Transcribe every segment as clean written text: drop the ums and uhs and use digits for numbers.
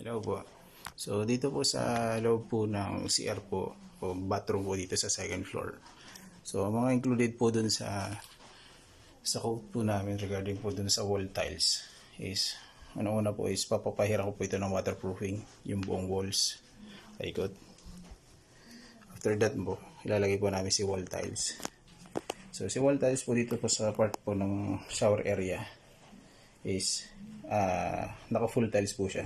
Hello po. So dito po sa loob po ng CR po o bathroom po dito sa second floor. So mga included po dun sa code po namin regarding po dun sa wall tiles is una po is papapahira ko po ito ng waterproofing yung buong walls. Ikot. After that po, ilalagay po namin si wall tiles. So si wall tiles po dito po sa part po ng shower area is naka full tiles po siya.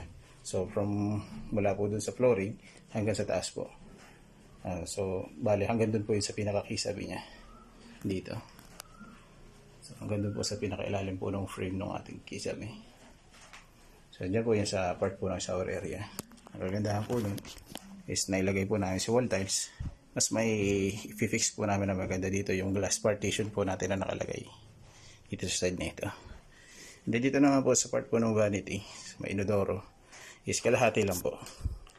So from mula po dun sa flooring hanggang sa taas po. So bali hanggang dun po yun sa pinaka-kisabi niya dito. So hanggang dun po sa pinaka-ilalim po ng frame ng ating kisabi. So dyan po yun sa part po ng shower area. Ang kagandahan po dun is nailagay po namin si wall tiles. Mas may i-fix po namin na maganda dito yung glass partition po natin na nakalagay dito sa side na ito. And then dito naman po sa part po ng vanity, may inodoro is kalahati lang po.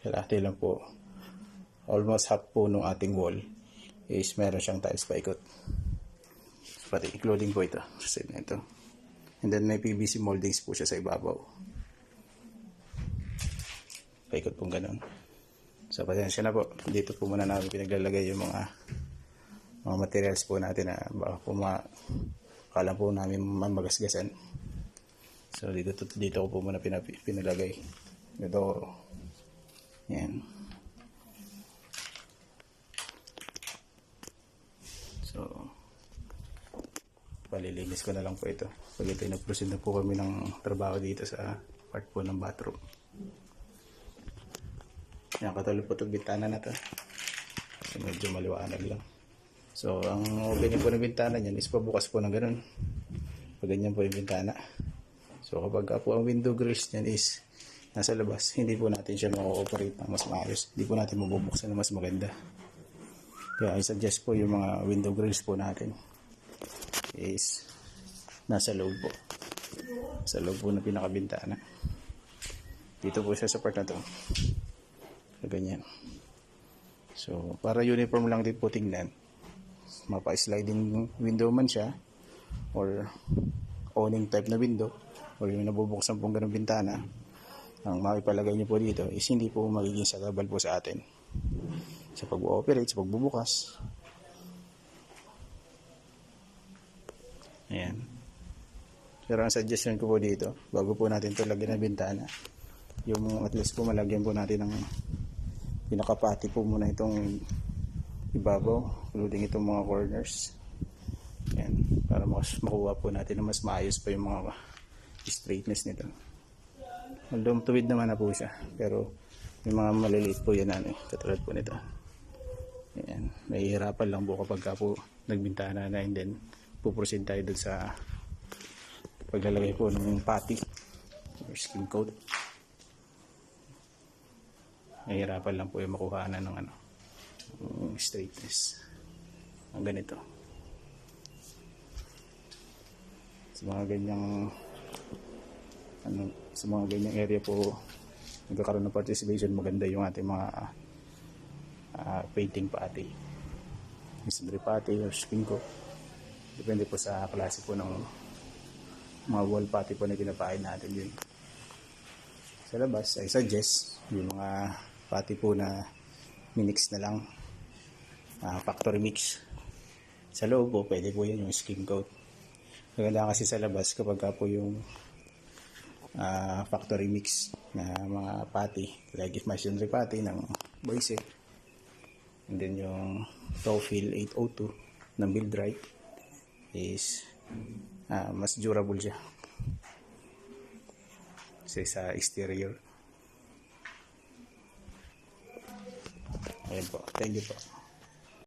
Kalahati lang po. Almost half po nung ating wall is meron siyang tiles paikot. Pati including po ito sa side na ito. And then may PVC moldings po siya sa ibabaw. Paikot pong ganun. So pasensya na po. Dito po muna namin pinaglalagay yung mga materials po natin na baka po akala po namin mamagasgasan. So dito ko po muna pinalagay. Ito. Yan. So palilinis ko na lang po ito. Pag ito nag-proceed na po kami ng trabaho dito sa part po ng bathroom. Yan, katulad po itong bintana na ito. So medyo maliwanag lang. So ang opening po ng bintana niyan is pabukas po ng ganun. Pag ganyan po yung bintana. So kapag po ang window grills niyan is nasa labas, hindi po natin siya ma-operate ng mas maayos. Hindi po natin mabubuksan ng mas maganda. Kaya I suggest po yung mga window grills po natin is nasa loob po. Sa loob po ng pinakabintana. Dito po siya sa part na to. So ganyan. So para uniform lang din po tingnan. Mapa-sliding window man siya or awning type na window or yung nabubuksan pong ganung bintana, ang makipalagay niyo po dito is hindi po magiging sagabal po sa atin sa pag-operate, sa pagbubukas. Ayan. Pero ang suggestion ko po dito, bago po natin ito lagyan ng bintana, yung at least po malagyan po natin ng pinakapati po muna itong ibabaw, including itong mga corners. Ayan. Para makuha po natin na mas maayos pa yung mga straightness nito. Although tuwid naman na po siya, pero may mga maliliit po yan katulad po nito. Ayan. Nahihirapan lang po kapag po nagbintana na, and then puproceed tayo dun sa paglalagay po ng pati or skin coat. Nahihirapan lang po yung makuhaan ng straightness ang ganito. Sa mga ganyang sa mga ganyang area po nagkakaroon ng participation, maganda yung ating mga painting pati, masonry pati or skin coat. Depende po sa klase po ng mga wall pati po na pinapain natin yun. Sa labas, I suggest yung mga pati po na minix na lang, factory mix. Sa loob po, pwede po yan yung skin coat. Maganda kasi sa labas kapag po yung factory mix na mga pati, like if masonry pati ng Boise, and then yung Tofil 802 ng Buildrite is mas durable siya kasi sa exterior. Ayan po, thank you po.